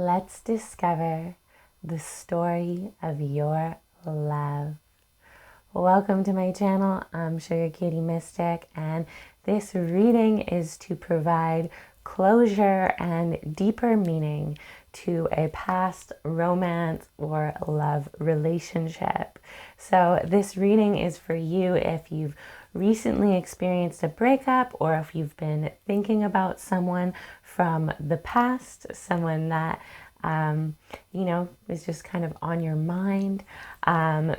let's discover the story of your love. Welcome to my channel. I'm Sugar Katie Mystic, and this reading is to provide closure and deeper meaning to a past romance or love relationship. So this reading is for you if you've recently experienced a breakup, or if you've been thinking about someone from the past, someone that is just kind of on your mind,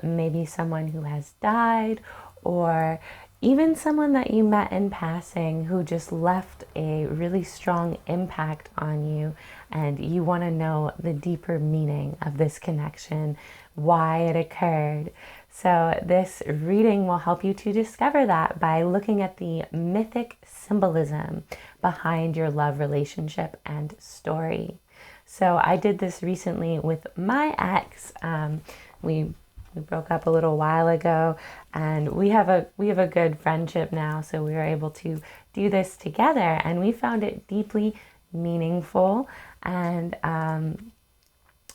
maybe someone who has died, or even someone that you met in passing who just left a really strong impact on you, and you want to know the deeper meaning of this connection, why it occurred. So this reading will help you to discover that by looking at the mythic symbolism behind your love relationship and story. So I did this recently with my ex. We broke up a little while ago, and we have a good friendship now, so we were able to do this together, and we found it deeply meaningful, and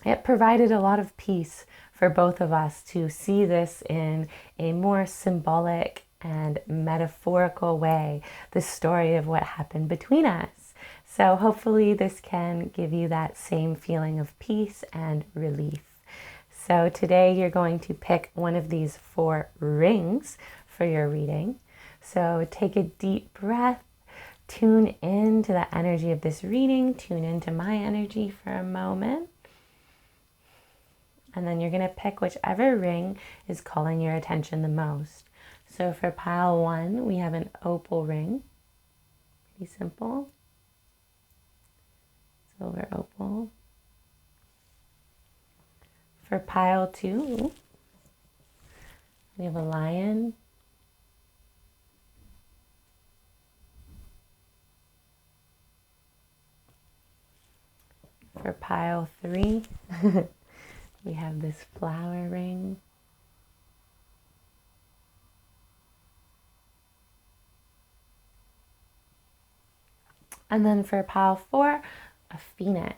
it provided a lot of peace for both of us to see this in a more symbolic and metaphorical way, the story of what happened between us. So hopefully this can give you that same feeling of peace and relief. So today you're going to pick one of these 4 rings for your reading. So take a deep breath, tune into the energy of this reading, tune into my energy for a moment. And then you're going to pick whichever ring is calling your attention the most. So for pile 1, we have an opal ring. Pretty simple. Silver opal. For pile 2, we have a lion. For pile 3, we have this flower ring. And then for pile 4, a phoenix.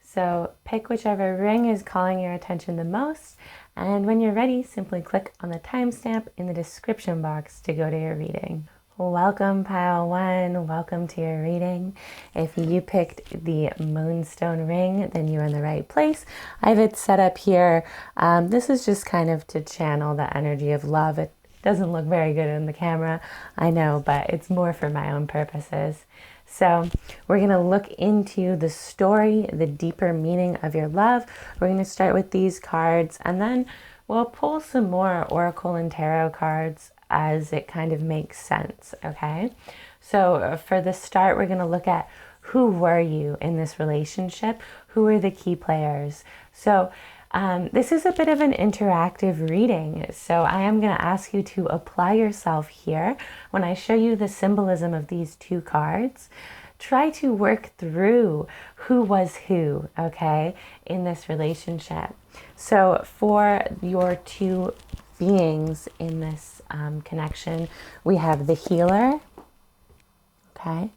So pick whichever ring is calling your attention the most, and when you're ready, simply click on the timestamp in the description box to go to your reading. Welcome pile 1, welcome to your reading. If you picked the moonstone ring, then you're in the right place. I have it set up here. This is just kind of to channel the energy of love. It doesn't look very good in the camera, I know, but it's more for my own purposes. So we're going to look into the story, the deeper meaning of your love. We're going to start with these cards, and then we'll pull some more oracle and tarot cards as it kind of makes sense, okay? So for the start, we're going to look at who were you in this relationship? Who were the key players? So this is a bit of an interactive reading, so I am going to ask you to apply yourself here. When I show you the symbolism of these 2 cards, try to work through who was who, okay, in this relationship. So for your 2 beings in this connection, we have the healer, okay,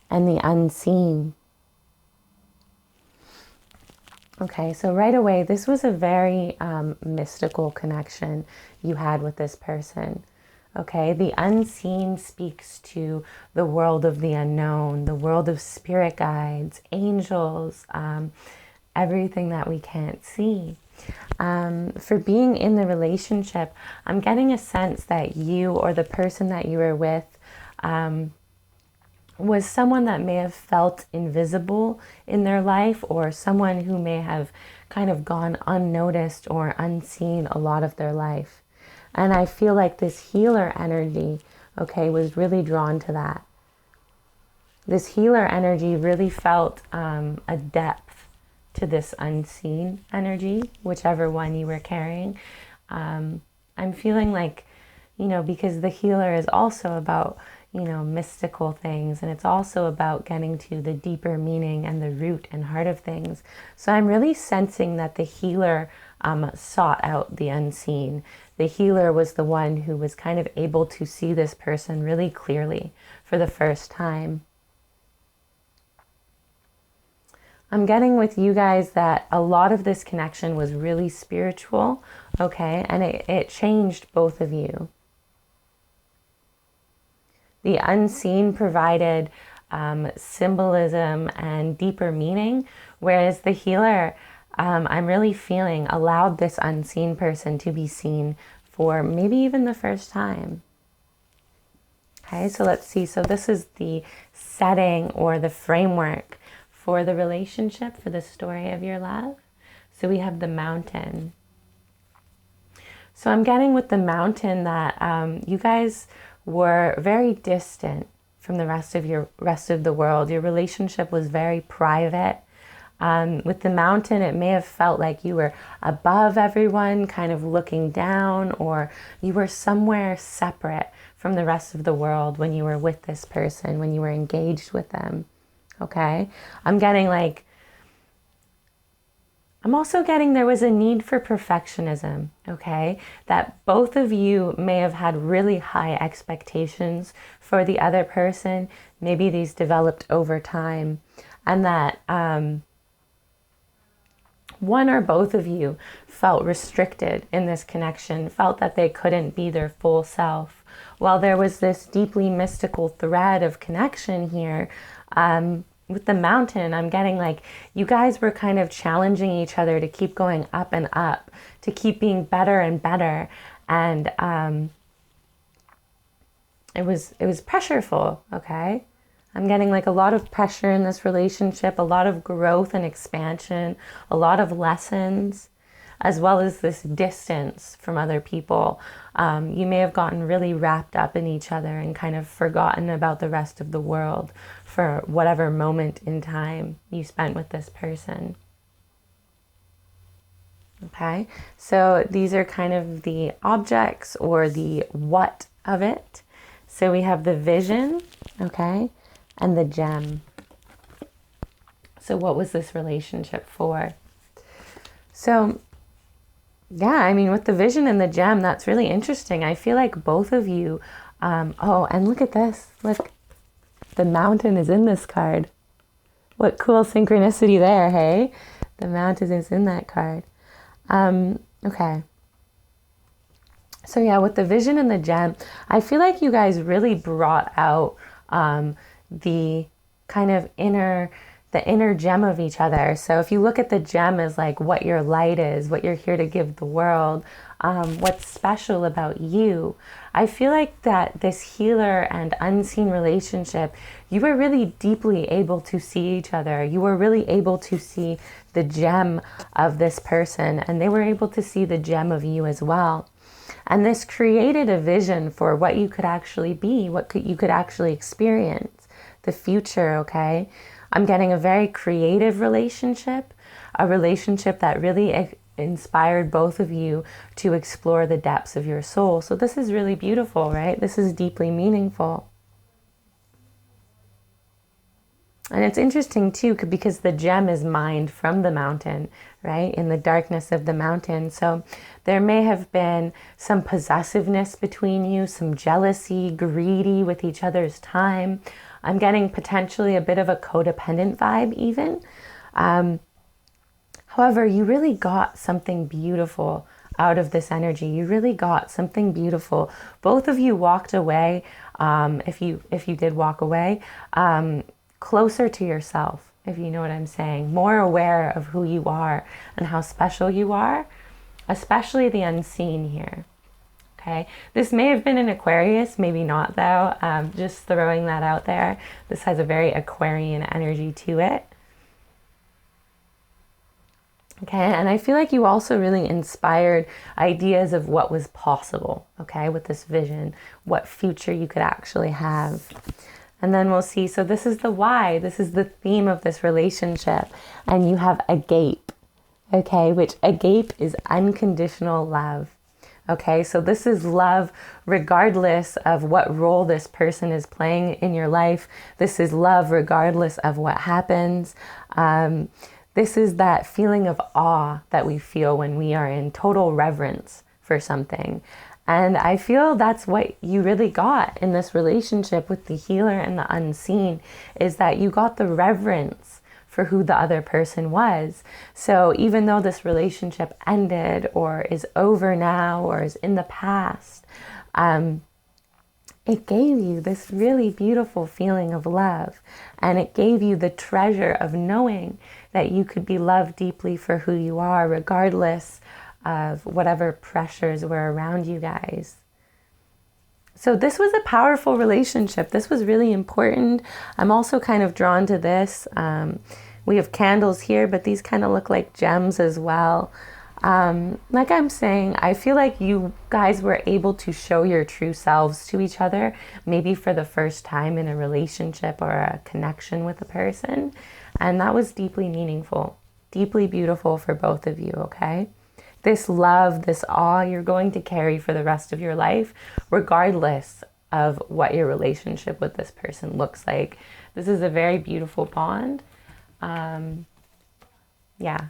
and the unseen. Okay, so right away, this was a very mystical connection you had with this person. Okay, the unseen speaks to the world of the unknown, the world of spirit guides, angels, everything that we can't see. For being in the relationship, I'm getting a sense that you or the person that you were with was someone that may have felt invisible in their life, or someone who may have kind of gone unnoticed or unseen a lot of their life. And I feel like this healer energy, okay, was really drawn to that. This healer energy really felt a depth to this unseen energy, whichever one you were carrying. I'm feeling like, because the healer is also about mystical things, and it's also about getting to the deeper meaning and the root and heart of things. So I'm really sensing that the healer sought out the unseen. The healer was the one who was kind of able to see this person really clearly for the first time. I'm getting with you guys that a lot of this connection was really spiritual, okay? And it changed both of you. The unseen provided symbolism and deeper meaning, whereas the healer, I'm really feeling, allowed this unseen person to be seen for maybe even the first time. Okay, so let's see. So this is the setting or the framework for the relationship, for the story of your love. So we have the mountain. So I'm getting with the mountain that you guys were very distant from the rest of the world. Your relationship was very private. With the mountain, it may have felt like you were above everyone, kind of looking down, or you were somewhere separate from the rest of the world when you were with this person, when you were engaged with them. Okay? I'm also getting there was a need for perfectionism, okay? That both of you may have had really high expectations for the other person. Maybe these developed over time. And that one or both of you felt restricted in this connection, felt that they couldn't be their full self. While there was this deeply mystical thread of connection here, with the mountain, I'm getting like you guys were kind of challenging each other to keep going up and up, to keep being better and better. And it was pressureful, okay? I'm getting like a lot of pressure in this relationship, a lot of growth and expansion, a lot of lessons, as well as this distance from other people. You may have gotten really wrapped up in each other and kind of forgotten about the rest of the world for whatever moment in time you spent with this person. Okay, so these are kind of the objects or the what of it. So we have the vision, okay, and the gem. So what was this relationship for? So yeah, I mean, with the vision and the gem, that's really interesting. I feel like both of you, oh, and look at this. Look, the mountain is in this card. What cool synchronicity there, hey? The mountain is in that card. Okay. So yeah, with the vision and the gem, I feel like you guys really brought out the kind of inner gem of each other. So if you look at the gem as like what your light is, what you're here to give the world, what's special about you, I feel like that this healer and unseen relationship, you were really deeply able to see each other. You were really able to see the gem of this person, and they were able to see the gem of you as well. And this created a vision for what you could actually be, you could actually experience, the future, okay? I'm getting a very creative relationship, a relationship that really inspired both of you to explore the depths of your soul. So this is really beautiful, right? This is deeply meaningful. And it's interesting too, because the gem is mined from the mountain, right? In the darkness of the mountain. So there may have been some possessiveness between you, some jealousy, greedy with each other's time. I'm getting potentially a bit of a codependent vibe even. However, you really got something beautiful out of this energy. You really got something beautiful. Both of you walked away, if you did walk away, closer to yourself, if you know what I'm saying, more aware of who you are and how special you are, especially the unseen here. Okay, this may have been an Aquarius, maybe not though, just throwing that out there. This has a very Aquarian energy to it. Okay, and I feel like you also really inspired ideas of what was possible, okay, with this vision, what future you could actually have. And then we'll see, so this is the why, this is the theme of this relationship, and you have agape, okay, which agape is unconditional love. Okay, so this is love regardless of what role this person is playing in your life. This is love regardless of what happens. This is that feeling of awe that we feel when we are in total reverence for something. And I feel that's what you really got in this relationship with the healer and the unseen, is that you got the reverence for who the other person was. So even though this relationship ended or is over now or is in the past, it gave you this really beautiful feeling of love. And it gave you the treasure of knowing that you could be loved deeply for who you are, regardless of whatever pressures were around you guys. So this was a powerful relationship. This was really important. I'm also kind of drawn to this. We have candles here, but these kind of look like gems as well. Like I'm saying, I feel like you guys were able to show your true selves to each other, maybe for the first time in a relationship or a connection with a person. And that was deeply meaningful, deeply beautiful for both of you, okay? This love, this awe you're going to carry for the rest of your life, regardless of what your relationship with this person looks like. This is a very beautiful bond. Yeah,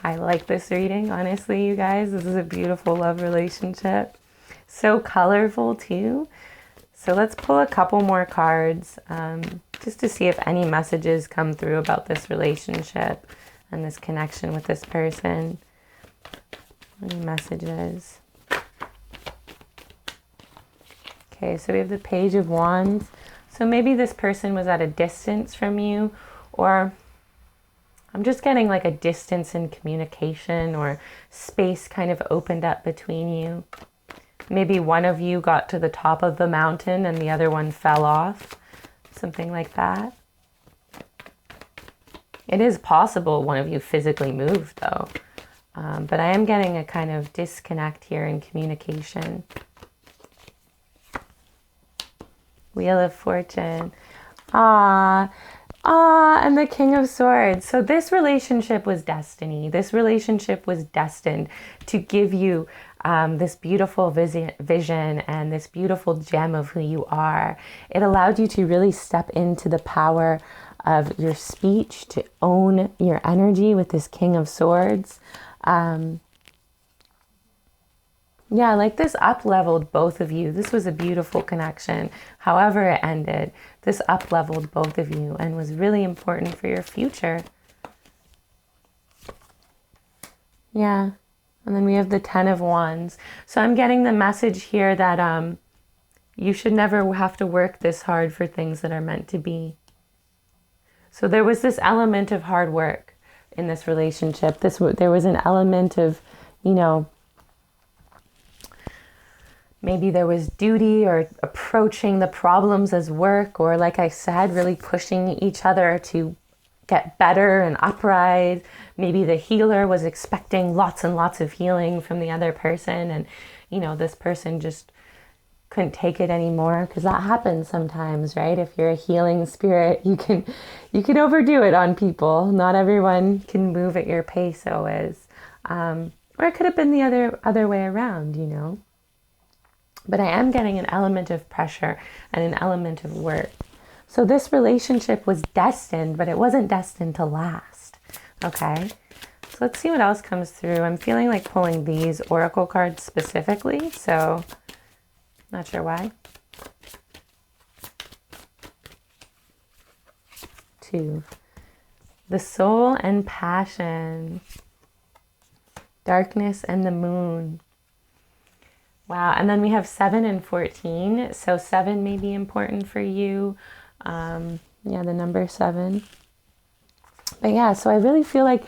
I like this reading, honestly, you guys. This is a beautiful love relationship. So colorful, too. So let's pull a couple more cards just to see if any messages come through about this relationship and this connection with this person. Any messages? Okay, so we have the Page of Wands. So maybe this person was at a distance from you, or I'm just getting like a distance in communication, or space kind of opened up between you. Maybe one of you got to the top of the mountain and the other one fell off. Something like that. It is possible one of you physically moved though. But I am getting a kind of disconnect here in communication. Wheel of Fortune. And the King of Swords. So this relationship was destiny. This relationship was destined to give you this beautiful vision and this beautiful gem of who you are. It allowed you to really step into the power of your speech, to own your energy with this King of Swords. Yeah, like this up-leveled both of you. This was a beautiful connection. However it ended, this up-leveled both of you and was really important for your future. Yeah. And then we have the Ten of Wands. So I'm getting the message here that you should never have to work this hard for things that are meant to be. So there was this element of hard work in this relationship. There was an element of, you know, maybe there was duty or approaching the problems as work, or like I said, really pushing each other to get better and upright. Maybe the healer was expecting lots and lots of healing from the other person, and, you know, this person just couldn't take it anymore, because that happens sometimes, right? If you're a healing spirit, you can overdo it on people. Not everyone can move at your pace always. Or it could have been the other way around, you know. But I am getting an element of pressure and an element of work. So this relationship was destined, but it wasn't destined to last. Okay? So let's see what else comes through. I'm feeling like pulling these oracle cards specifically, so not sure why. 2. The Soul and Passion. Darkness and the Moon. Wow, and then we have 7 and 14. So 7 may be important for you. Yeah, the number 7. But yeah, so I really feel like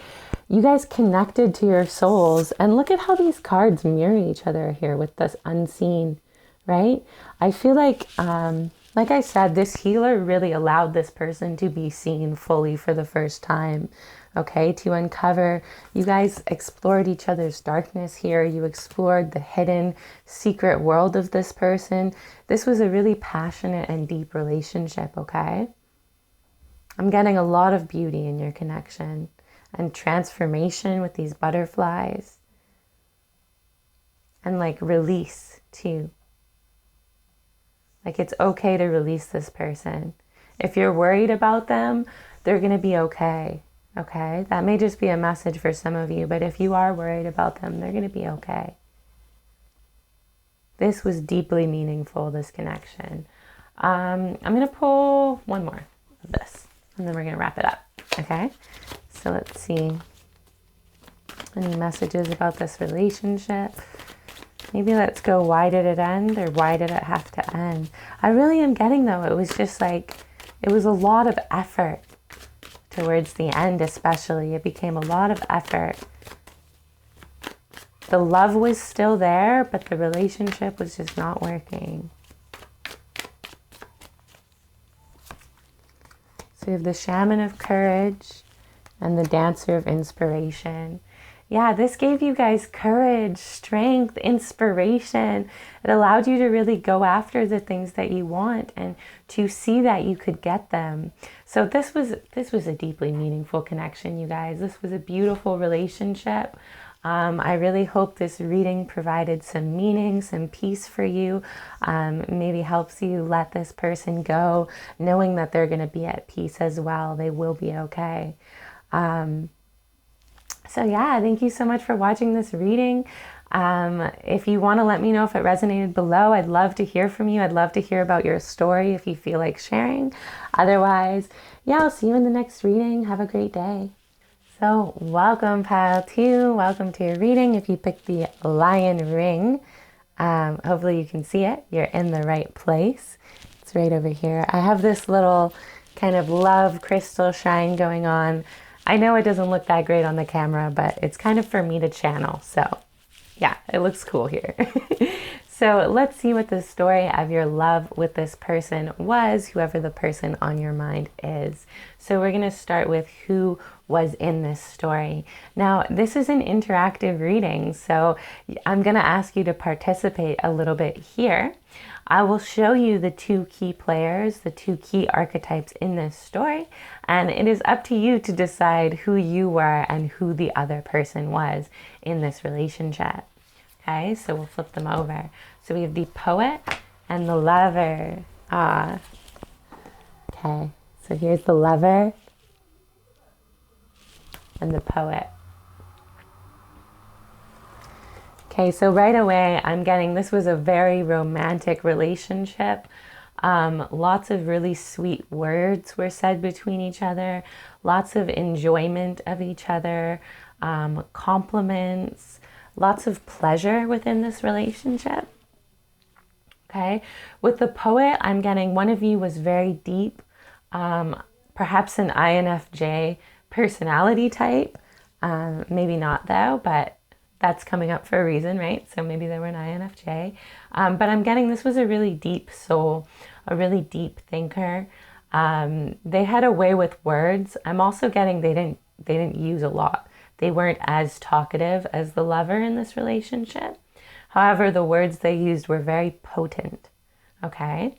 you guys connected to your souls. And look at how these cards mirror each other here with this unseen, right? I feel like I said, this healer really allowed this person to be seen fully for the first time. Okay, to uncover. You guys explored each other's darkness here. You explored the hidden secret world of this person. This was a really passionate and deep relationship, okay? I'm getting a lot of beauty in your connection and transformation with these butterflies. And like release too. Like it's okay to release this person. If you're worried about them, they're going to be okay. Okay, that may just be a message for some of you, but if you are worried about them, they're going to be okay. This was deeply meaningful, this connection. I'm going to pull one more of this, and then we're going to wrap it up. Okay, so let's see. Any messages about this relationship? Maybe let's go, why did it end, or why did it have to end? I really am getting, though, it was just like, it was a lot of effort towards the end, especially. It became a lot of effort. The love was still there, but the relationship was just not working. So we have the Shaman of Courage and the Dancer of Inspiration. Yeah, this gave you guys courage, strength, inspiration. It allowed you to really go after the things that you want and to see that you could get them. So this was a deeply meaningful connection, you guys. This was a beautiful relationship. I really hope this reading provided some meaning, some peace for you. Maybe helps you let this person go, knowing that they're going to be at peace as well. They will be okay. So yeah, thank you so much for watching this reading. If you want to let me know if it resonated below, I'd love to hear from you. I'd love to hear about your story if you feel like sharing. Otherwise, yeah, I'll see you in the next reading. Have a great day. So welcome, pile 2. Welcome to your reading. If you picked the lion ring, hopefully you can see it. You're in the right place. It's right over here. I have this little kind of love crystal shine going on. I know it doesn't look that great on the camera, but it's kind of for me to channel. So yeah, it looks cool here. So let's see what the story of your love with this person was, whoever the person on your mind is. So we're going to start with who was in this story. Now, this is an interactive reading, so I'm going to ask you to participate a little bit here. I will show you the 2 key players, the 2 key archetypes in this story, and it is up to you to decide who you were and who the other person was in this relationship. Okay, so we'll flip them over. So we have the poet and the lover. Okay, so here's the lover and the poet. Okay, so right away I'm getting this was a very romantic relationship. Lots of really sweet words were said between each other, lots of enjoyment of each other, compliments, lots of pleasure within this relationship. Okay, with the poet, I'm getting one of you was very deep, perhaps an INFJ personality type. Maybe not though, but that's coming up for a reason, right? So maybe they were an INFJ. But I'm getting this was a really deep soul, a really deep thinker. They had a way with words. I'm also getting they didn't use a lot. They weren't as talkative as the lover in this relationship. However, the words they used were very potent, okay?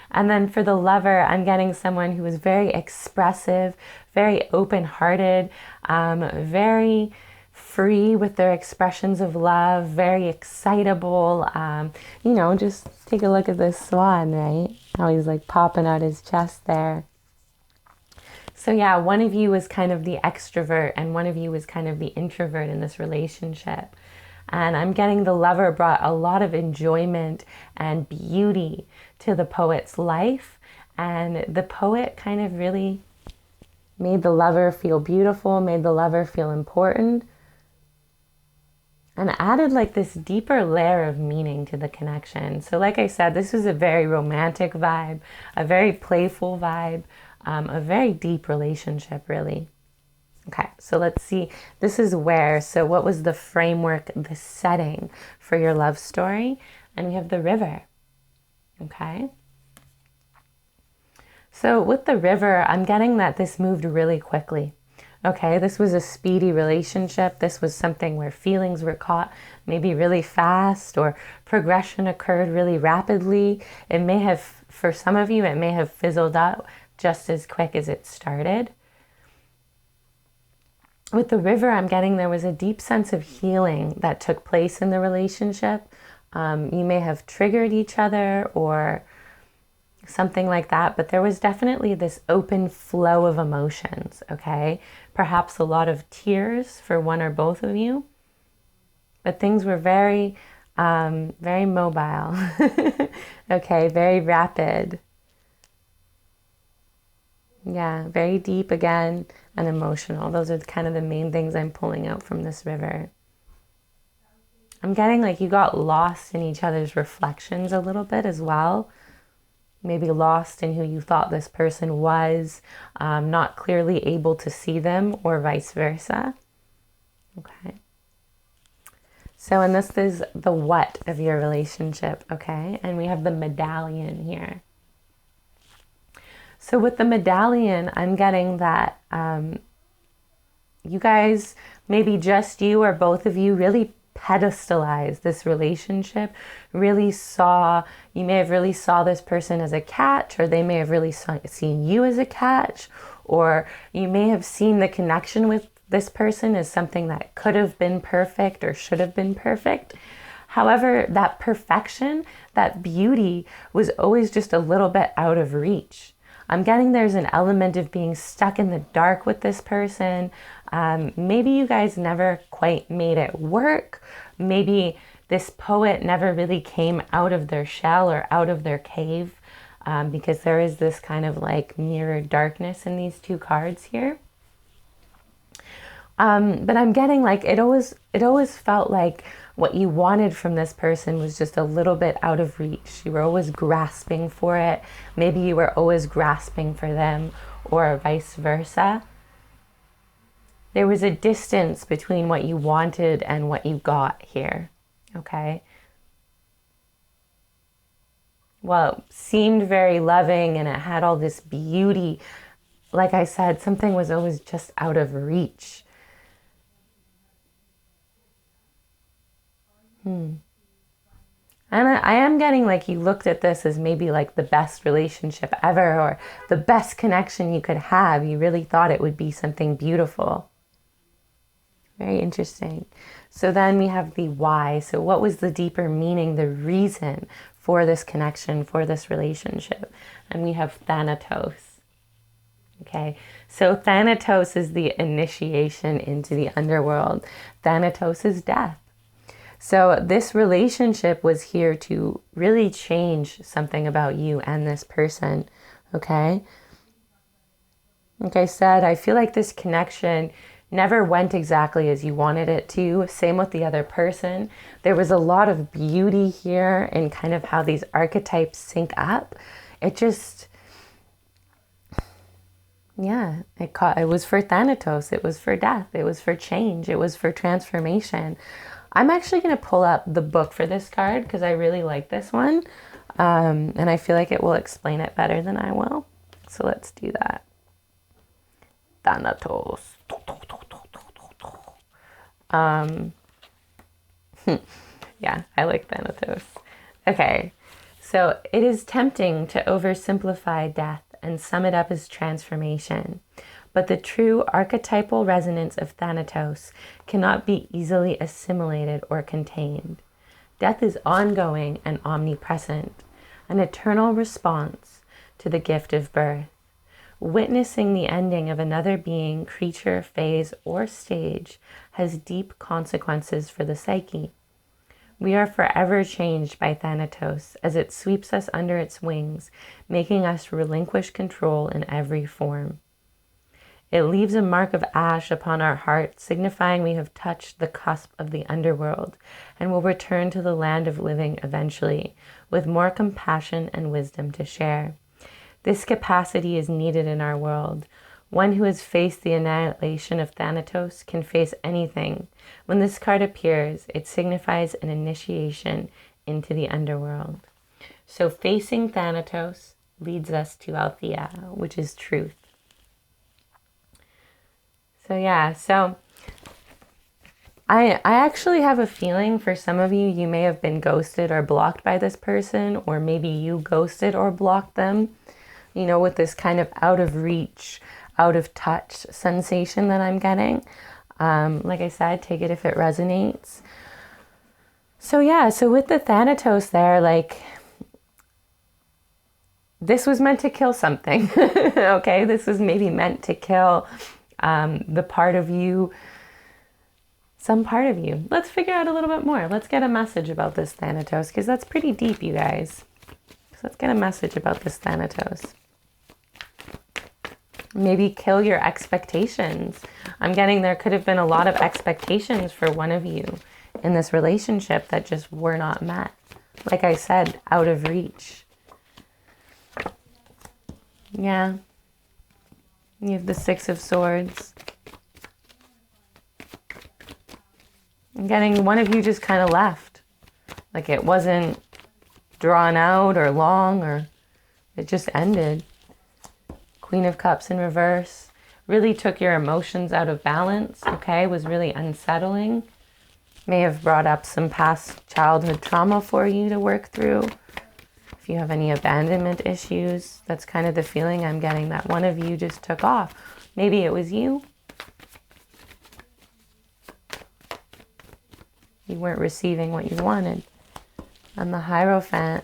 And then for the lover, I'm getting someone who was very expressive, very open-hearted, very free with their expressions of love, very excitable. You know, just take a look at this swan, right? How he's like popping out his chest there. So yeah, one of you was kind of the extrovert and one of you was kind of the introvert in this relationship. And I'm getting the lover brought a lot of enjoyment and beauty to the poet's life. And the poet kind of really made the lover feel beautiful, made the lover feel important, and added like this deeper layer of meaning to the connection. So like I said, this was a very romantic vibe, a very playful vibe, a very deep relationship, really. Okay, so let's see. This is where, so what was the framework, the setting for your love story? And we have the river, okay? So with the river, I'm getting that this moved really quickly. Okay, this was a speedy relationship. This was something where feelings were caught maybe really fast or progression occurred really rapidly. It may have, for some of you, it may have fizzled out just as quick as it started. With the river, I'm getting there was a deep sense of healing that took place in the relationship. You may have triggered each other or something like that. But there was definitely this open flow of emotions, okay? Perhaps a lot of tears for one or both of you, but things were very, very mobile, okay, very rapid. Yeah, very deep again and emotional. Those are kind of the main things I'm pulling out from this river. I'm getting like you got lost in each other's reflections a little bit as well. Maybe lost in who you thought this person was, not clearly able to see them, or vice versa. Okay. So, and this is the what of your relationship, okay? And we have the medallion here. So with the medallion, I'm getting that you guys, maybe just you or both of you, really pedestalized this relationship, really saw, you may have really saw this person as a catch, or they may have really seen you as a catch, or you may have seen the connection with this person as something that could have been perfect or should have been perfect. However, that perfection, that beauty was always just a little bit out of reach. I'm getting there's an element of being stuck in the dark with this person. Maybe you guys never quite made it work. Maybe this poet never really came out of their shell or out of their cave, because there is this kind of like mirrored darkness in these two cards here. But I'm getting like it always felt like what you wanted from this person was just a little bit out of reach. You were always grasping for it. Maybe you were always grasping for them, or vice versa. There was a distance between what you wanted and what you got here, okay? Well, it seemed very loving and it had all this beauty. Like I said, something was always just out of reach. And I am getting like you looked at this as maybe like the best relationship ever, or the best connection you could have. You really thought it would be something beautiful. Very interesting. So then we have the why. So what was the deeper meaning, the reason for this connection, for this relationship? And we have Thanatos. Okay, so Thanatos is the initiation into the underworld. Thanatos is death. So this relationship was here to really change something about you and this person, okay? Like I said, I feel like this connection never went exactly as you wanted it to. Same with the other person. There was a lot of beauty here in kind of how these archetypes sync up. It just, yeah, it was for Thanatos. It was for death. It was for change. It was for transformation. I'm actually going to pull up the book for this card because I really like this one. And I feel like it will explain it better than I will. So let's do that. Thanatos. Yeah, I like Thanatos. Okay, so it is tempting to oversimplify death and sum it up as transformation. But the true archetypal resonance of Thanatos cannot be easily assimilated or contained. Death is ongoing and omnipresent, an eternal response to the gift of birth. Witnessing the ending of another being, creature, phase, or stage has deep consequences for the psyche. We are forever changed by Thanatos as it sweeps us under its wings, making us relinquish control in every form. It leaves a mark of ash upon our hearts, signifying we have touched the cusp of the underworld and will return to the land of living eventually, with more compassion and wisdom to share. This capacity is needed in our world. One who has faced the annihilation of Thanatos can face anything. When this card appears, it signifies an initiation into the underworld. So facing Thanatos leads us to Althea, which is truth. So yeah, so I actually have a feeling for some of you, you may have been ghosted or blocked by this person, or maybe you ghosted or blocked them, you know, with this kind of out of reach, out of touch sensation that I'm getting. Like I said, take it if it resonates. So yeah, so with the Thanatos there, like, this was meant to kill something. Okay, this was maybe meant to kill the part of you, some part of you. Let's figure out a little bit more. Let's get a message about this Thanatos, because that's pretty deep, you guys. So let's get a message about this Thanatos. Maybe kill your expectations. I'm getting there could have been a lot of expectations for one of you in this relationship that just were not met. Like I said, out of reach. Yeah. You have the Six of Swords. I'm getting one of you just kind of left. Like it wasn't drawn out or long, or it just ended. Queen of Cups in reverse. Really took your emotions out of balance, okay? Was really unsettling. May have brought up some past childhood trauma for you to work through. If you have any abandonment issues, that's kind of the feeling I'm getting, that one of you just took off. Maybe it was you. You weren't receiving what you wanted. And the Hierophant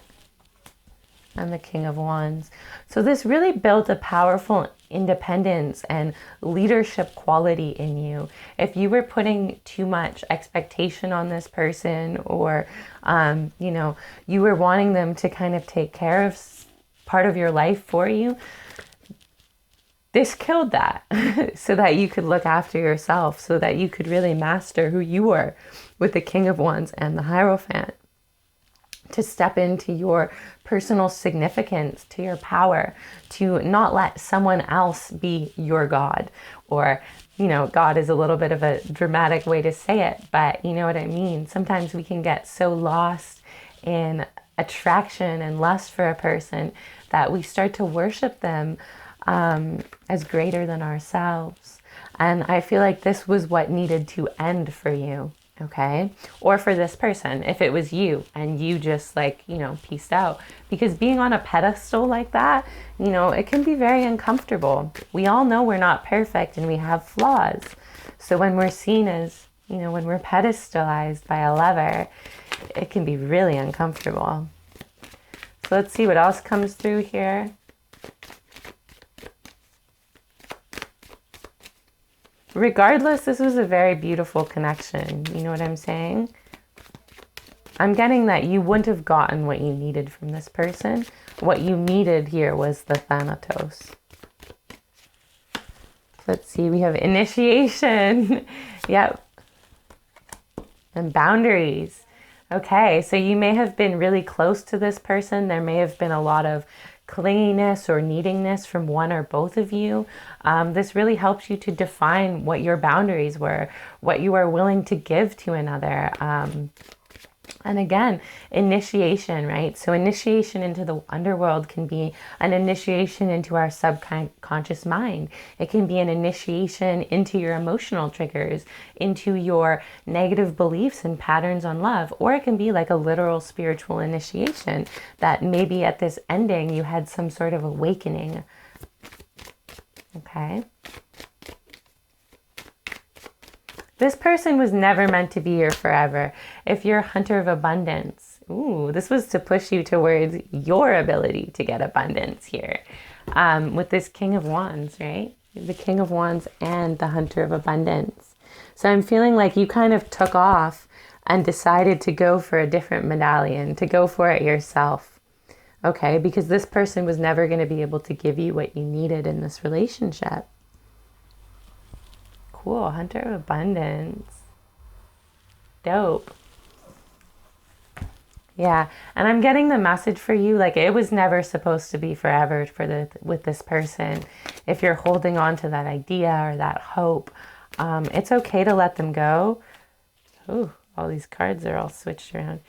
and the King of Wands. So this really built a powerful independence and leadership quality in you. If you were putting too much expectation on this person, or, you know, you were wanting them to kind of take care of part of your life for you, this killed that so that you could look after yourself, so that you could really master who you were with the King of Wands and the Hierophant. To step into your personal significance, to your power, to not let someone else be your God. Or, you know, God is a little bit of a dramatic way to say it, but you know what I mean. Sometimes we can get so lost in attraction and lust for a person that we start to worship them as greater than ourselves. And I feel like this was what needed to end for you. Okay. Or for this person, if it was you and you just like, you know, peaced out. Because being on a pedestal like that, you know, it can be very uncomfortable. We all know we're not perfect and we have flaws. So when we're seen as, you know, when we're pedestalized by a lover, it can be really uncomfortable. So let's see what else comes through here. Regardless, this was a very beautiful connection. You know what I'm saying? I'm getting that you wouldn't have gotten what you needed from this person. What you needed here was the Thanatos. Let's see, we have initiation. Yep. And boundaries. Okay, so you may have been really close to this person. There may have been a lot of clinginess or neediness from one or both of you. This really helps you to define what your boundaries were, what you are willing to give to another. And again, initiation, right? So initiation into the underworld can be an initiation into our subconscious mind. It can be an initiation into your emotional triggers, into your negative beliefs and patterns on love, or it can be like a literal spiritual initiation that maybe at this ending you had some sort of awakening. Okay. This person was never meant to be here forever. If you're a hunter of abundance, ooh, this was to push you towards your ability to get abundance here. With this King of Wands, right? The King of Wands and the Hunter of Abundance. So I'm feeling like you kind of took off and decided to go for a different medallion, to go for it yourself. Okay, because this person was never going to be able to give you what you needed in this relationship. Cool, Hunter of Abundance. Dope. Yeah, and I'm getting the message for you, like it was never supposed to be forever with this person. If you're holding on to that idea or that hope, it's okay to let them go. Ooh, all these cards are all switched around.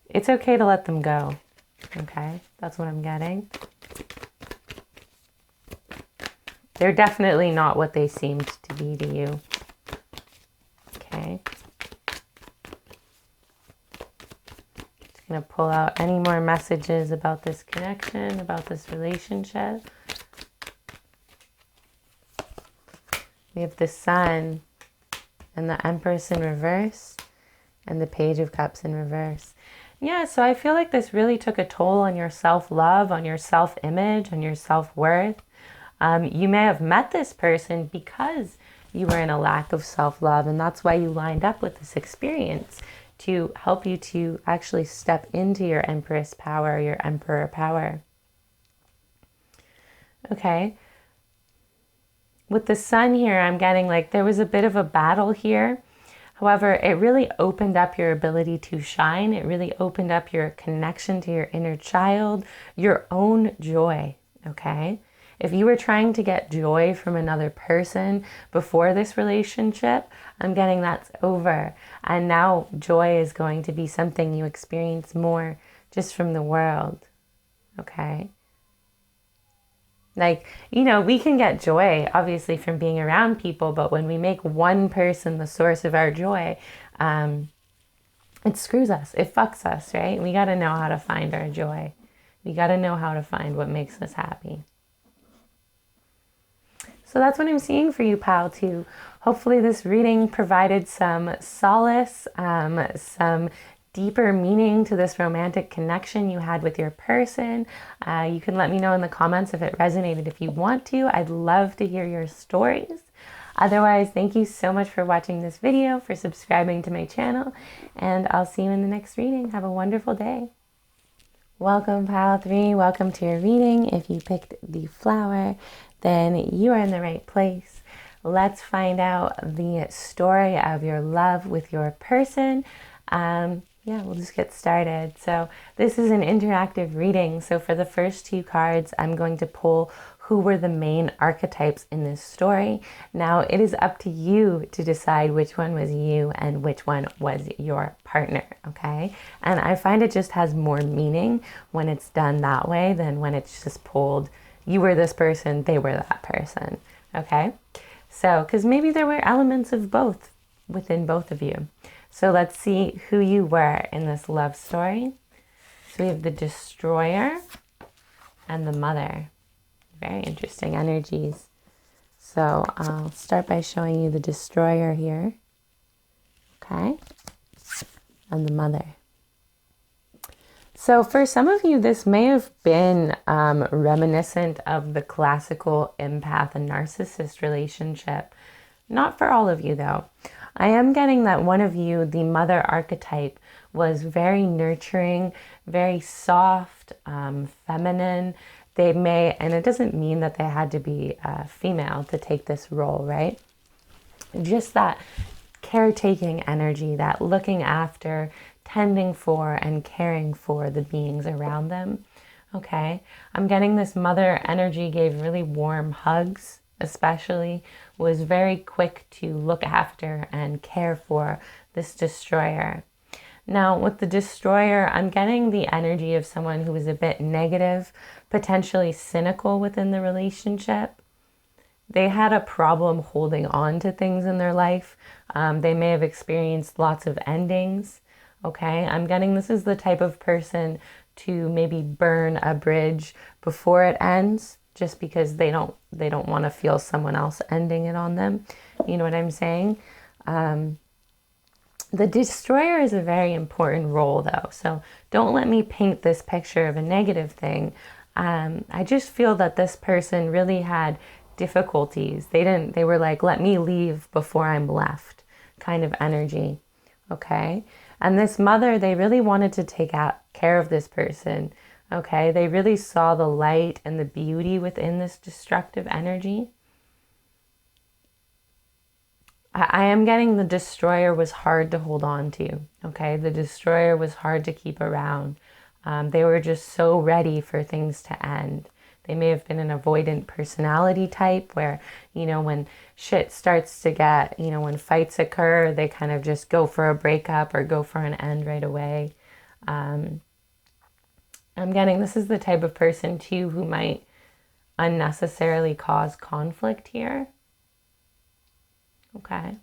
It's okay to let them go. Okay, that's what I'm getting. They're definitely not what they seemed to be to you. Okay. Just going to pull out any more messages about this connection, about this relationship. We have the Sun and the Empress in reverse and the Page of Cups in reverse. Yeah, so I feel like this really took a toll on your self-love, on your self-image, on your self-worth. You may have met this person because you were in a lack of self-love, and that's why you lined up with this experience to help you to actually step into your Empress power, your Emperor power. Okay. With the Sun here, I'm getting like there was a bit of a battle here. However, it really opened up your ability to shine. It really opened up your connection to your inner child, your own joy, okay? If you were trying to get joy from another person before this relationship, I'm getting that's over. And now joy is going to be something you experience more just from the world, okay? Like, we can get joy, obviously, from being around people, but when we make one person the source of our joy, it screws us. It fucks us, right? We got to know how to find our joy. We got to know how to find what makes us happy. So that's what I'm seeing for you, pal, too. Hopefully this reading provided some solace, some deeper meaning to this romantic connection you had with your person. You can let me know in the comments if it resonated if you want to. I'd love to hear your stories. Otherwise, thank you so much for watching this video, for subscribing to my channel, and I'll see you in the next reading. Have a wonderful day. Welcome, Pile 3. Welcome to your reading. If you picked the flower, then you are in the right place. Let's find out the story of your love with your person. Yeah, we'll just get started. So this is an interactive reading. So for the first 2 cards, I'm going to pull who were the main archetypes in this story. Now it is up to you to decide which one was you and which one was your partner, okay? And I find it just has more meaning when it's done that way than when it's just pulled, you were this person, they were that person, okay? So, because maybe there were elements of both within both of you. So let's see who you were in this love story. So we have the Destroyer and the Mother. Very interesting energies. So I'll start by showing you the Destroyer here. Okay. And the Mother. So for some of you, this may have been reminiscent of the classical empath and narcissist relationship. Not for all of you, though. I am getting that one of you, the mother archetype, was very nurturing, very soft, feminine. They may, and it doesn't mean that they had to be female to take this role, right? Just that caretaking energy, that looking after, tending for, and caring for the beings around them. Okay, I'm getting this mother energy gave really warm hugs, especially, was very quick to look after and care for this Destroyer. Now, with the Destroyer, I'm getting the energy of someone who was a bit negative, potentially cynical within the relationship. They had a problem holding on to things in their life. They may have experienced lots of endings. Okay, I'm getting this is the type of person to maybe burn a bridge before it ends, just because they don't want to feel someone else ending it on them. You know what I'm saying? The Destroyer is a very important role, though. So don't let me paint this picture of a negative thing. I just feel that this person really had difficulties. They were like, let me leave before I'm left kind of energy. Okay. And this mother, they really wanted to take care of this person. Okay. They really saw the light and the beauty within this destructive energy. I am getting the Destroyer was hard to hold on to. Okay. The Destroyer was hard to keep around. They were just so ready for things to end. They may have been an avoidant personality type where, when shit starts to get, when fights occur, they kind of just go for a breakup or go for an end right away. I'm getting this is the type of person too who might unnecessarily cause conflict here. Okay.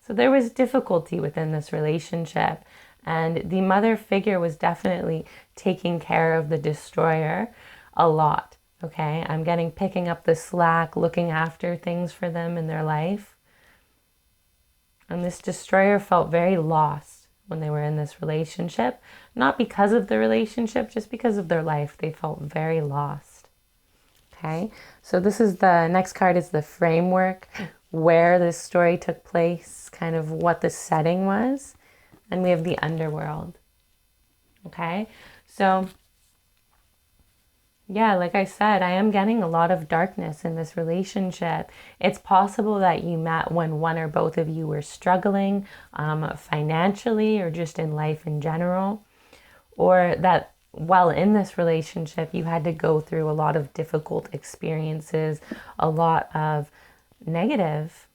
So there was difficulty within this relationship, and the mother figure was definitely taking care of the Destroyer a lot. Okay. I'm getting picking up the slack, looking after things for them in their life. And this Destroyer felt very lost. when they were in this relationship. Not because of the relationship, just because of their life. They felt very lost. Okay, so this is the next card is the framework, where this story took place, kind of what the setting was. And we have the underworld. Okay, so yeah, like I said, I am getting a lot of darkness in this relationship. It's possible that you met when one or both of you were struggling financially or just in life in general, or that while in this relationship, you had to go through a lot of difficult experiences, a lot of negative.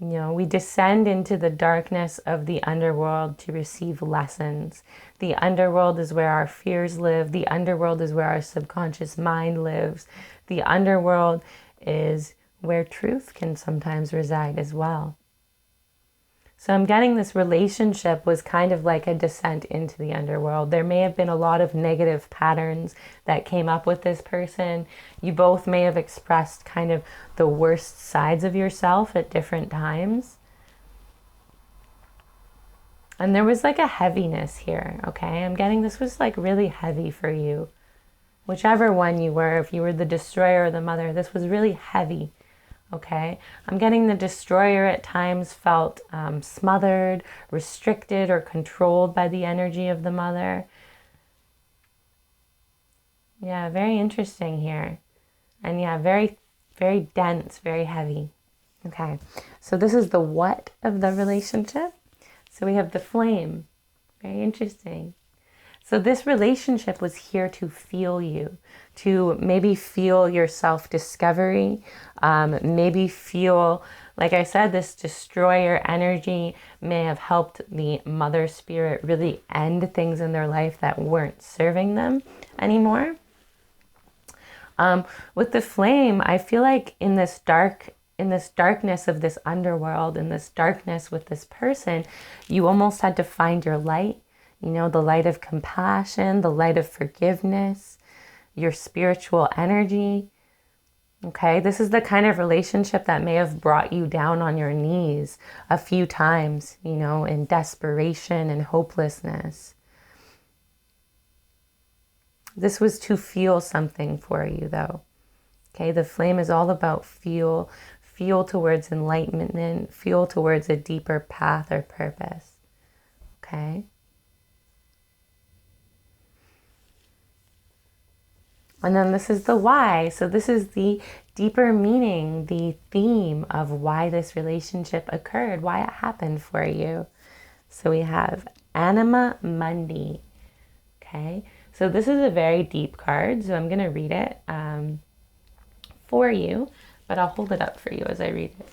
You know, we descend into the darkness of the underworld to receive lessons. The underworld is where our fears live. The underworld is where our subconscious mind lives. The underworld is where truth can sometimes reside as well. So I'm getting this relationship was kind of like a descent into the underworld. There may have been a lot of negative patterns that came up with this person. You both may have expressed kind of the worst sides of yourself at different times. And there was like a heaviness here, okay? I'm getting this was like really heavy for you. Whichever one you were, if you were the destroyer or the mother, this was really heavy. Okay, I'm getting the destroyer at times felt smothered, restricted, or controlled by the energy of the mother. Yeah, very interesting here. And yeah, very, very dense, very heavy. Okay, so this is the what of the relationship. So we have the flame. Very interesting. So this relationship was here to feel you, to maybe feel your self-discovery, maybe feel, like I said, this destroyer energy may have helped the mother spirit really end things in their life that weren't serving them anymore. With the flame, I feel like in this darkness of this underworld, in this darkness with this person, you almost had to find your light. You know, the light of compassion, the light of forgiveness, your spiritual energy. Okay, this is the kind of relationship that may have brought you down on your knees a few times, you know, in desperation and hopelessness. This was to feel something for you, though. Okay, the flame is all about feel towards enlightenment, feel towards a deeper path or purpose. Okay. And then this is the why. So this is the deeper meaning, the theme of why this relationship occurred, why it happened for you. So we have Anima Mundi. Okay, so this is a very deep card, so I'm going to read it for you, but I'll hold it up for you as I read it.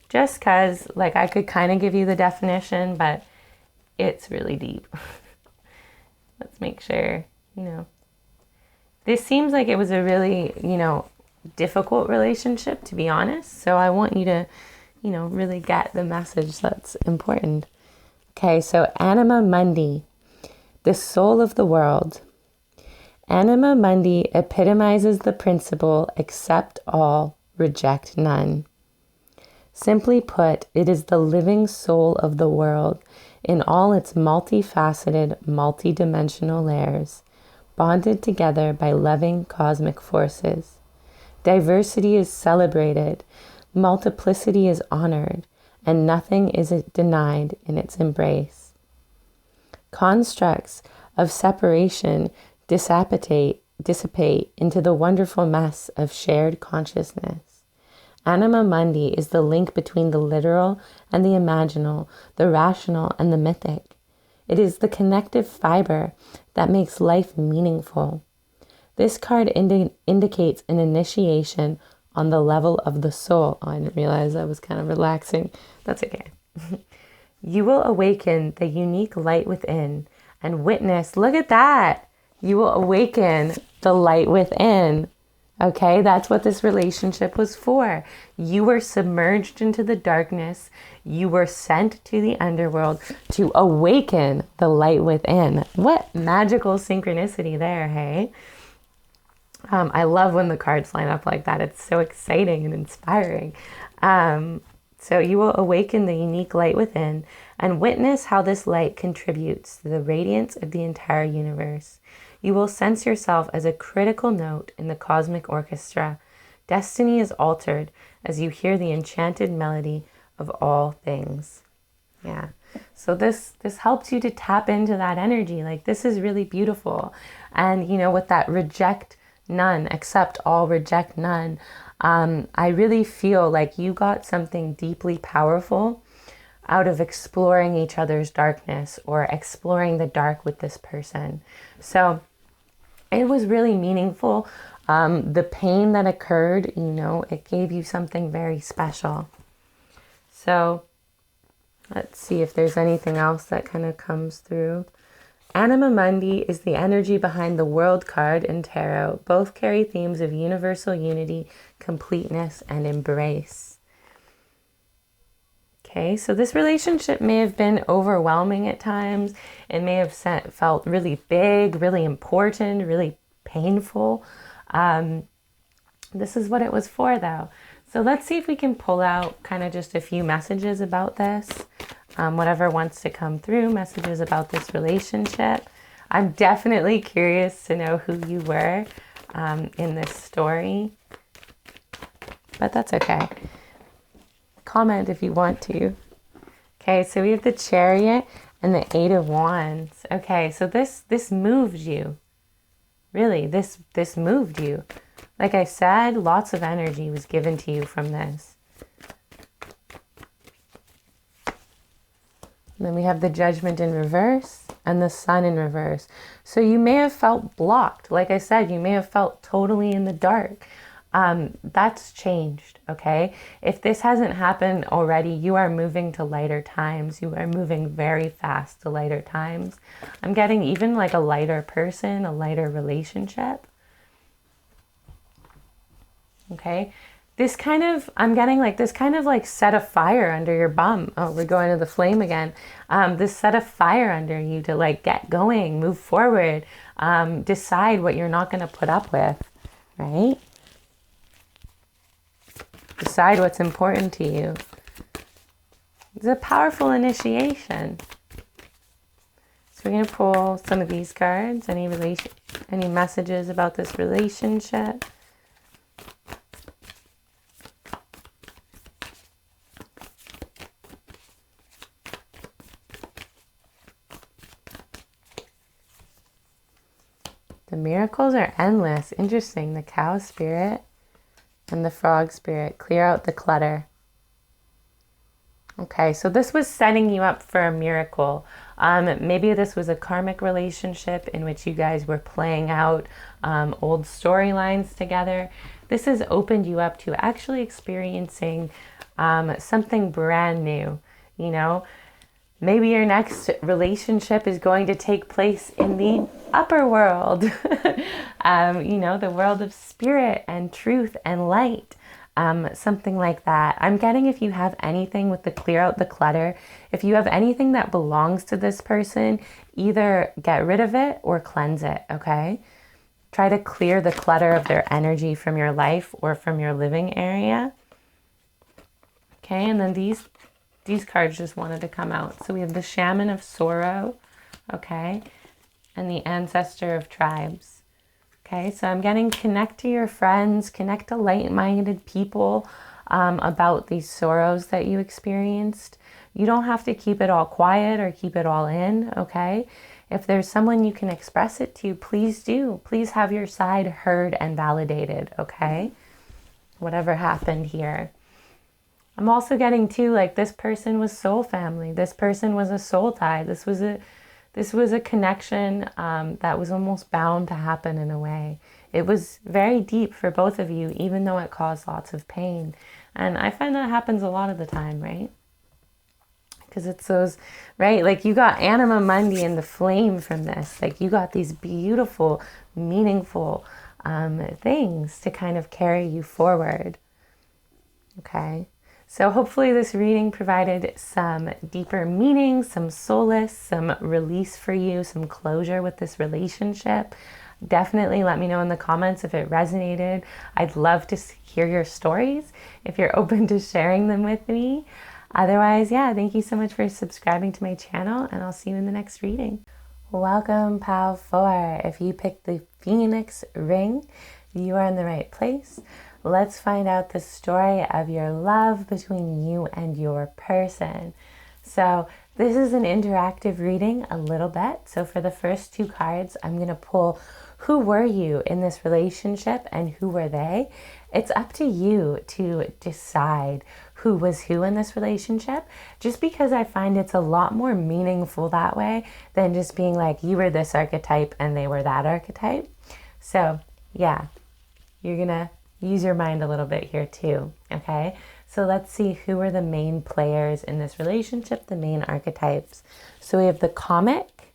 Just because, like, I could kind of give you the definition, but it's really deep. Let's make sure, you know. This seems like it was a really, you know, difficult relationship, to be honest. So I want you to, you know, really get the message that's important. Okay, so Anima Mundi, the soul of the world. Anima Mundi epitomizes the principle, accept all, reject none. Simply put, it is the living soul of the world in all its multifaceted, multidimensional layers, bonded together by loving cosmic forces. Diversity is celebrated, multiplicity is honored, and nothing is denied in its embrace. Constructs of separation dissipate into the wonderful mess of shared consciousness. Anima Mundi is the link between the literal and the imaginal, the rational and the mythic. It is the connective fiber that makes life meaningful. This card indicates an initiation on the level of the soul. Oh, I didn't realize I was kind of relaxing. That's okay. You will awaken the unique light within and witness, look at that. You will awaken the light within. Okay, that's what this relationship was for. You were submerged into the darkness. You were sent to the underworld to awaken the light within. What magical synchronicity there, hey? I love when the cards line up like that. It's so exciting and inspiring. So you will awaken the unique light within and witness how this light contributes to the radiance of the entire universe. You will sense yourself as a critical note in the cosmic orchestra. Destiny is altered as you hear the enchanted melody of all things. Yeah. So this helps you to tap into that energy. Like, this is really beautiful. And, you know, with that reject none, accept all, reject none, I really feel like you got something deeply powerful out of exploring each other's darkness or exploring the dark with this person. So it was really meaningful. The pain that occurred, you know, it gave you something very special. So let's see if there's anything else that kind of comes through. Anima Mundi is the energy behind the World card in Tarot. Both carry themes of universal unity, completeness, and embrace. Okay, so this relationship may have been overwhelming at times. It may have felt really big, really important, really painful. This is what it was for, though. So let's see if we can pull out kind of just a few messages about this. Whatever wants to come through, messages about this relationship. I'm definitely curious to know who you were in this story, but that's okay. Comment if you want to. Okay, so we have the Chariot and the Eight of Wands. Okay, so this moved you. Really, this moved you. Like I said, lots of energy was given to you from this. And then we have the Judgment in reverse and the Sun in reverse. So you may have felt blocked. Like I said, you may have felt totally in the dark. That's changed, okay? If this hasn't happened already, you are moving to lighter times. You are moving very fast to lighter times. I'm getting even like a lighter person, a lighter relationship. Okay? I'm getting like this kind of like set a fire under your bum. Oh, we're going to the flame again. This set a fire under you to like get going, move forward, decide what you're not going to put up with, right? Decide what's important to you. It's a powerful initiation. So we're going to pull some of these cards, any messages about this relationship. The miracles are endless. Interesting. The cow spirit and the frog spirit. Clear out the clutter. Okay, so this was setting you up for a miracle. Maybe this was a karmic relationship in which you guys were playing out old storylines together. This has opened you up to actually experiencing something brand new, you know. Maybe your next relationship is going to take place in the upper world, you know, the world of spirit and truth and light, something like that. I'm getting if you have anything with the clear out the clutter, if you have anything that belongs to this person, either get rid of it or cleanse it, okay? Try to clear the clutter of their energy from your life or from your living area. Okay, and then these cards just wanted to come out. So we have the Shaman of Sorrow, okay, and the Ancestor of Tribes. Okay, so I'm getting connect to your friends, connect to light-minded people about these sorrows that you experienced. You don't have to keep it all quiet or keep it all in, okay? If there's someone you can express it to, please do. Please have your side heard and validated, okay? Whatever happened here. I'm also getting too, like, this person was soul family. This person was a soul tie. This was a connection that was almost bound to happen in a way. It was very deep for both of you, even though it caused lots of pain. And I find that happens a lot of the time, right? Because it's those, right? Like, you got Anima Mundi and the flame from this. Like, you got these beautiful, meaningful things to kind of carry you forward. Okay? So hopefully this reading provided some deeper meaning, some solace, some release for you, some closure with this relationship. Definitely let me know in the comments if it resonated. I'd love to hear your stories if you're open to sharing them with me. Otherwise, yeah, thank you so much for subscribing to my channel, and I'll see you in the next reading. Welcome, Pile 4. If you picked the Phoenix ring, you are in the right place. Let's find out the story of your love between you and your person. So this is an interactive reading a little bit. So for the first 2 cards, I'm going to pull who were you in this relationship and who were they. It's up to you to decide who was who in this relationship, just because I find it's a lot more meaningful that way than just being like, you were this archetype and they were that archetype. So yeah, you're going to use your mind a little bit here too, okay? So let's see who are the main players in this relationship, the main archetypes. So we have the comic,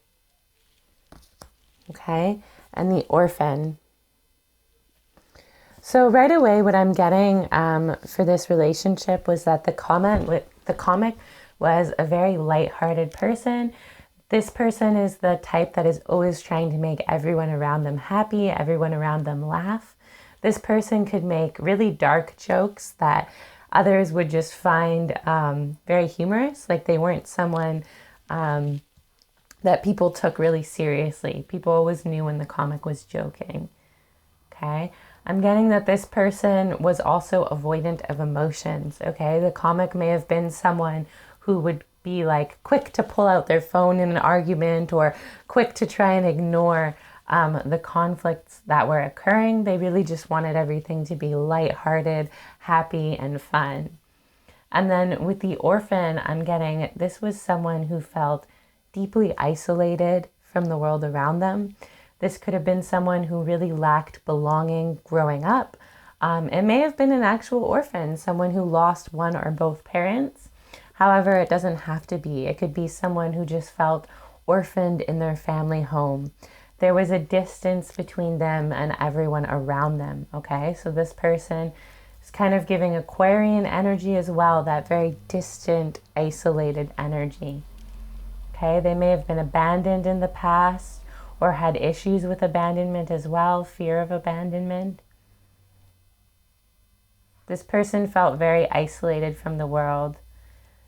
okay, and the orphan. So right away, what I'm getting for this relationship was that the comic was a very lighthearted person. This person is the type that is always trying to make everyone around them happy, everyone around them laugh. This person could make really dark jokes that others would just find very humorous, like they weren't someone that people took really seriously. People always knew when the comic was joking, okay? I'm getting that this person was also avoidant of emotions, okay? The comic may have been someone who would be like quick to pull out their phone in an argument or quick to try and ignore the conflicts that were occurring. They really just wanted everything to be lighthearted, happy, and fun. And then with the orphan, I'm getting this was someone who felt deeply isolated from the world around them. This could have been someone who really lacked belonging growing up. It may have been an actual orphan, someone who lost one or both parents. However, it doesn't have to be. It could be someone who just felt orphaned in their family home. There was a distance between them and everyone around them, okay? So this person is kind of giving Aquarian energy as well, that very distant, isolated energy, okay? They may have been abandoned in the past or had issues with abandonment as well, fear of abandonment. This person felt very isolated from the world.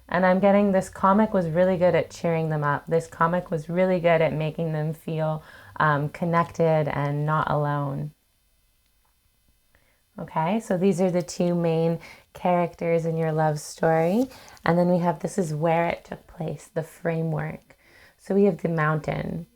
And I'm getting this comic was really good at cheering them up. This comic was really good at making them feel connected and not alone. Okay, so these are the 2 main characters in your love story. And then we have, this is where it took place, the framework. So we have the mountain.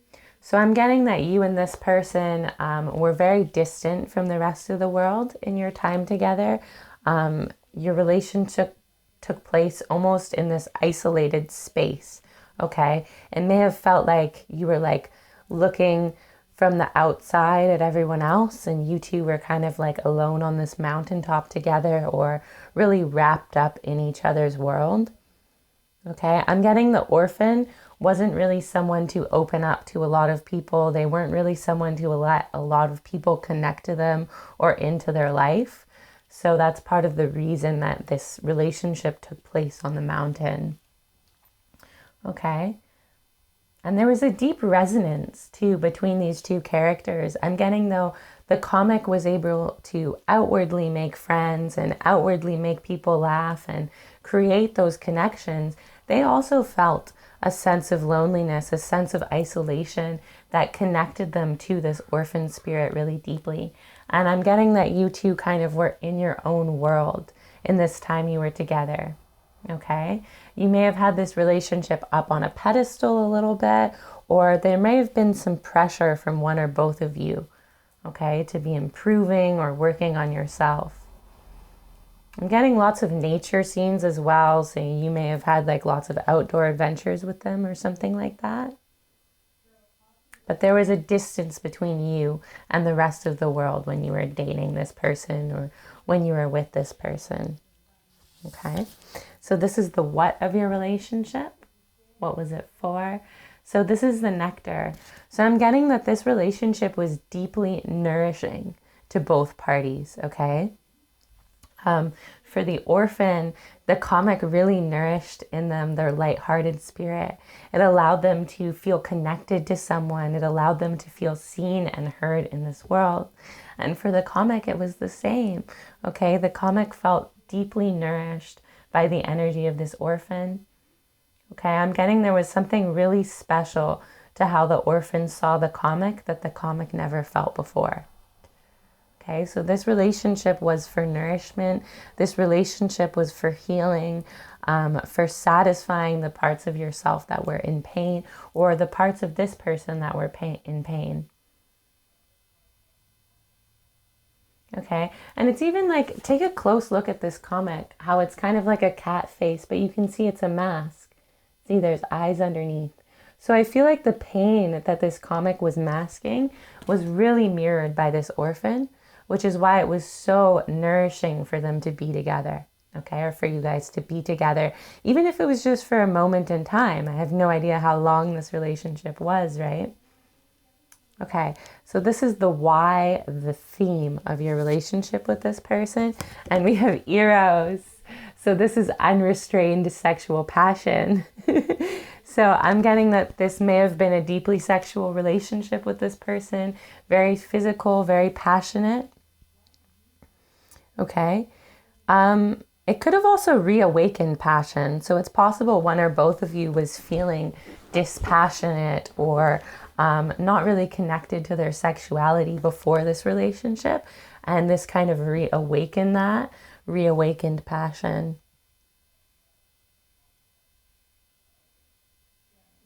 So I'm getting that you and this person were very distant from the rest of the world in your time together. Your relationship took place almost in this isolated space, okay? It may have felt like you were like looking from the outside at everyone else and you two were kind of like alone on this mountaintop together or really wrapped up in each other's world, okay? I'm getting the orphan wasn't really someone to open up to a lot of people. They weren't really someone to let a lot of people connect to them or into their life. So that's part of the reason that this relationship took place on the mountain. Okay. And there was a deep resonance too between these 2 characters. I'm getting though the comic was able to outwardly make friends and outwardly make people laugh and create those connections. They also felt a sense of loneliness, a sense of isolation that connected them to this orphan spirit really deeply. And I'm getting that you 2 kind of were in your own world in this time you were together, okay? You may have had this relationship up on a pedestal a little bit, or there may have been some pressure from one or both of you, okay, to be improving or working on yourself. I'm getting lots of nature scenes as well, so you may have had like lots of outdoor adventures with them or something like that. But there was a distance between you and the rest of the world when you were dating this person or when you were with this person. Okay, so this is the what of your relationship. What was it for? So this is the nectar. So I'm getting that this relationship was deeply nourishing to both parties, okay? For for the orphan, the comic really nourished in them their lighthearted spirit. It allowed them to feel connected to someone. It allowed them to feel seen and heard in this world. And for the comic, it was the same. Okay, the comic felt deeply nourished by the energy of this orphan. Okay, I'm getting there was something really special to how the orphan saw the comic that the comic never felt before. Okay, so this relationship was for nourishment. This relationship was for healing, for satisfying the parts of yourself that were in pain, or the parts of this person that were in pain. Okay, and it's even like, take a close look at this comic, how it's kind of like a cat face, but you can see it's a mask. See, there's eyes underneath. So I feel like the pain that this comic was masking was really mirrored by this orphan, which is why it was so nourishing for them to be together, okay, or for you guys to be together, even if it was just for a moment in time. I have no idea how long this relationship was, right? Okay, so this is the why, the theme of your relationship with this person, and we have Eros. So this is unrestrained sexual passion. So I'm getting that this may have been a deeply sexual relationship with this person, very physical, very passionate. Okay. It could have also reawakened passion. So it's possible one or both of you was feeling dispassionate or not really connected to their sexuality before this relationship. And this kind of reawakened passion.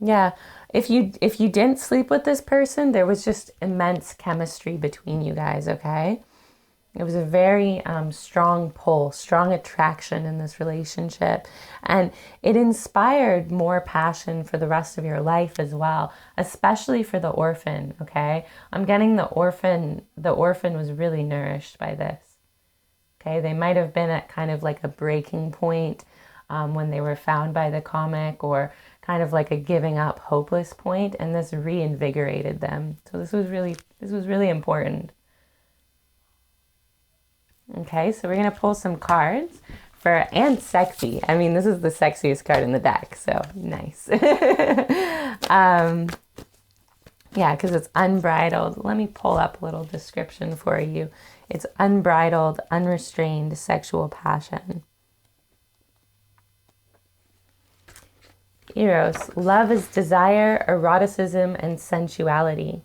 Yeah, if you didn't sleep with this person, there was just immense chemistry between you guys, okay? It was a very strong pull, strong attraction in this relationship. And it inspired more passion for the rest of your life as well, especially for the orphan, okay? I'm getting the orphan was really nourished by this, okay? They might have been at kind of like a breaking point when they were found by the comic, or kind of like a giving up hopeless point, and this reinvigorated them. So this was really important. Okay, so we're gonna pull some cards and sexy. I mean, this is the sexiest card in the deck, so nice. Yeah, because it's unbridled. Let me pull up a little description for you. It's unbridled, unrestrained sexual passion. Eros, love is desire, eroticism, and sensuality.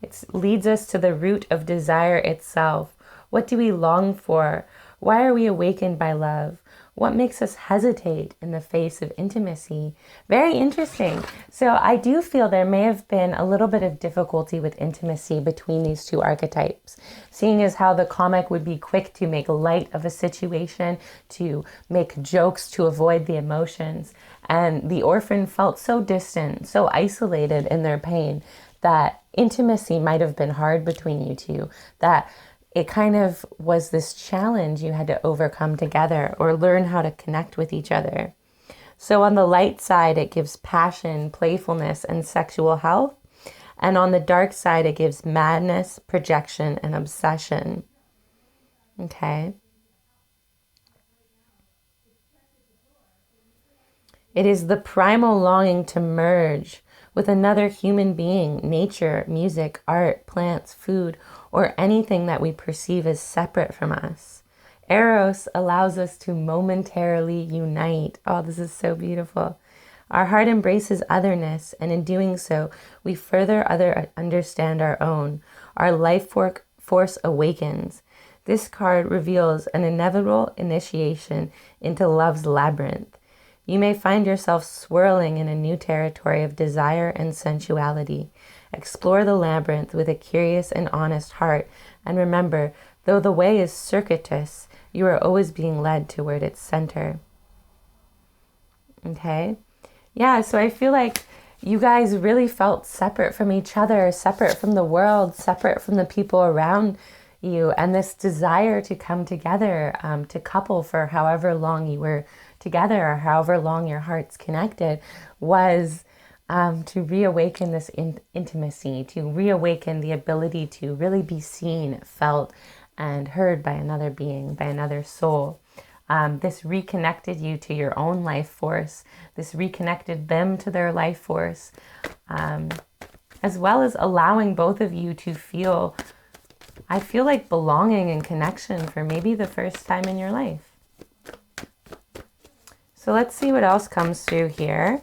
It leads us to the root of desire itself. What do we long for? Why are we awakened by love? What makes us hesitate in the face of intimacy? Very interesting. So I do feel there may have been a little bit of difficulty with intimacy between these two archetypes, seeing as how the comic would be quick to make light of a situation, to make jokes to avoid the emotions. And the orphan felt so distant, so isolated in their pain, that intimacy might have been hard between you two, that it kind of was this challenge you had to overcome together or learn how to connect with each other. So on the light side, it gives passion, playfulness, and sexual health. And on the dark side, it gives madness, projection, and obsession. Okay. It is the primal longing to merge with another human being, nature, music, art, plants, food, or anything that we perceive as separate from us. Eros allows us to momentarily unite. Oh, this is so beautiful. Our heart embraces otherness, and in doing so, we further understand our own. Our life force awakens. This card reveals an inevitable initiation into love's labyrinth. You may find yourself swirling in a new territory of desire and sensuality. Explore the labyrinth with a curious and honest heart, and remember, though the way is circuitous, you are always being led toward its center. Okay? Yeah, so I feel like you guys really felt separate from each other, separate from the world, separate from the people around you, and this desire to come together, to couple for however long you were together or however long your hearts connected, was to reawaken this intimacy, to reawaken the ability to really be seen, felt, and heard by another being, by another soul. This reconnected you to your own life force. This reconnected them to their life force, as well as allowing both of you to feel, I feel like, belonging and connection for maybe the first time in your life. So let's see what else comes through here.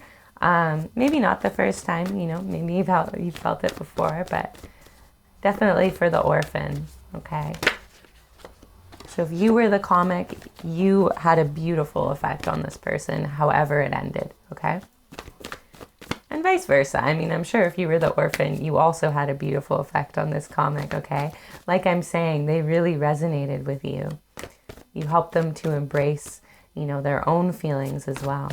Maybe not the first time, maybe you've felt it before, but definitely for the orphan, okay? So if you were the comic, you had a beautiful effect on this person, however it ended, okay? And vice versa. I mean, I'm sure if you were the orphan, you also had a beautiful effect on this comic, okay? Like I'm saying, they really resonated with you. You helped them to embrace, their own feelings as well.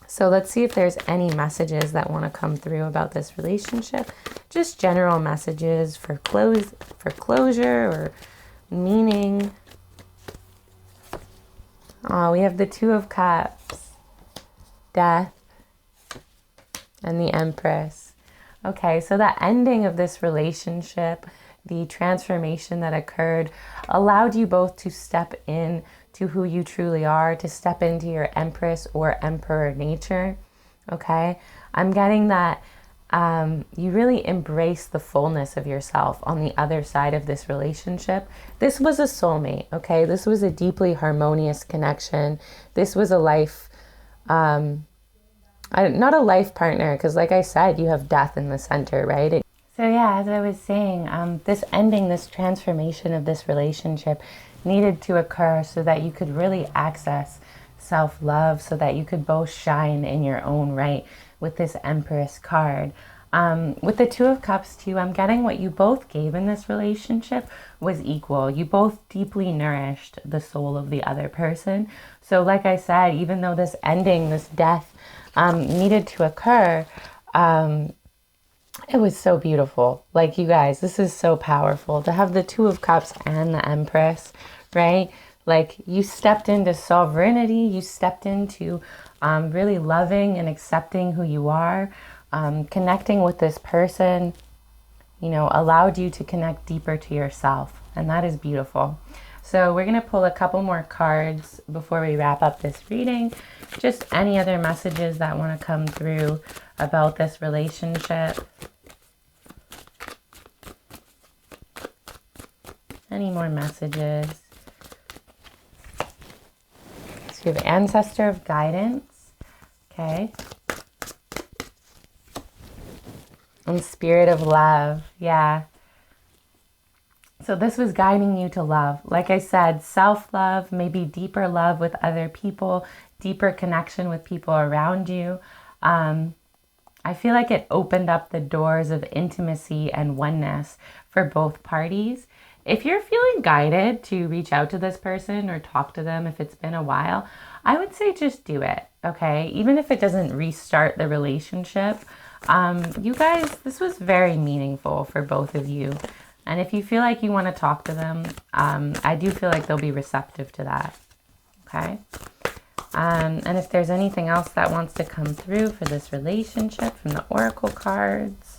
So let's see if there's any messages that want to come through about this relationship. Just general messages for closure or meaning. Oh, we have the Two of Cups, Death, and the Empress. Okay, so the ending of this relationship, the transformation that occurred, allowed you both to step in to who you truly are, to step into your Empress or Emperor nature. Okay, I'm getting that you really embrace the fullness of yourself on the other side of this relationship. This was a soulmate, okay? This was a deeply harmonious connection. This was a life, not a life partner, because like I said, you have death in the center, right? So yeah, as I was saying, this ending, this transformation of this relationship needed to occur so that you could really access self-love, so that you could both shine in your own right with this Empress card. With the Two of Cups too, I'm getting what you both gave in this relationship was equal. You both deeply nourished the soul of the other person. So like I said, even though this ending, this death needed to occur, it was so beautiful. Like, you guys, this is so powerful to have the Two of Cups and the Empress, right? Like, you stepped into sovereignty, you stepped into really loving and accepting who you are, connecting with this person, allowed you to connect deeper to yourself. And that is beautiful. So we're going to pull a couple more cards before we wrap up this reading. Just any other messages that want to come through about this relationship. Any more messages? So you have Ancestor of Guidance. Okay. And Spirit of Love. Yeah. So this was guiding you to love. Like I said, self-love, maybe deeper love with other people, deeper connection with people around you. I feel like it opened up the doors of intimacy and oneness for both parties. If you're feeling guided to reach out to this person or talk to them if it's been a while, I would say just do it, okay? Even if it doesn't restart the relationship. You guys, this was very meaningful for both of you. And if you feel like you want to talk to them, I do feel like they'll be receptive to that, okay? And if there's anything else that wants to come through for this relationship from the Oracle cards.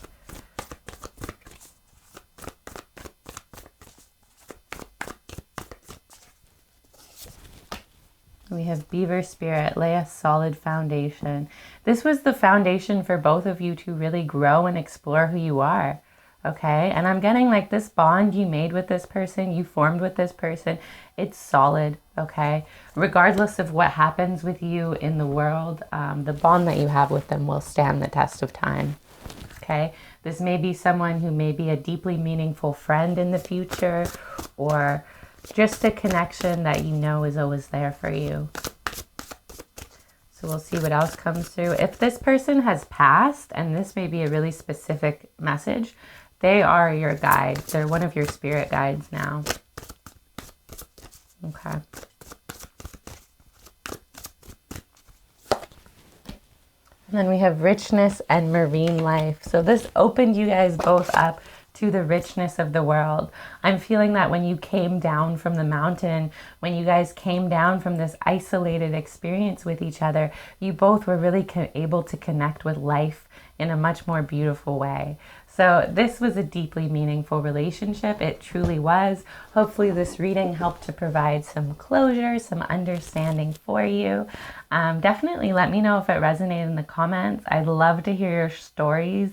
We have Beaver Spirit, lay a solid foundation. This was the foundation for both of you to really grow and explore who you are. Okay, and I'm getting like this bond you made with this person, you formed with this person, it's solid, okay? Regardless of what happens with you in the world, the bond that you have with them will stand the test of time, okay? This may be someone who may be a deeply meaningful friend in the future, or just a connection that you know is always there for you. So we'll see what else comes through. If this person has passed, and this may be a really specific message, they are your guides. They're one of your spirit guides now. Okay. And then we have richness and marine life. So this opened you guys both up to the richness of the world. I'm feeling that when you came down from the mountain, when you guys came down from this isolated experience with each other, you both were really able to connect with life in a much more beautiful way. So this was a deeply meaningful relationship. It truly was. Hopefully this reading helped to provide some closure, some understanding for you. Definitely let me know if it resonated in the comments. I'd love to hear your stories.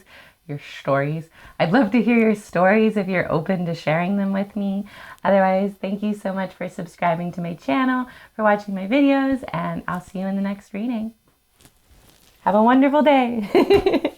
I'd love to hear your stories if you're open to sharing them with me. Otherwise, thank you so much for subscribing to my channel, for watching my videos, and I'll see you in the next reading. Have a wonderful day.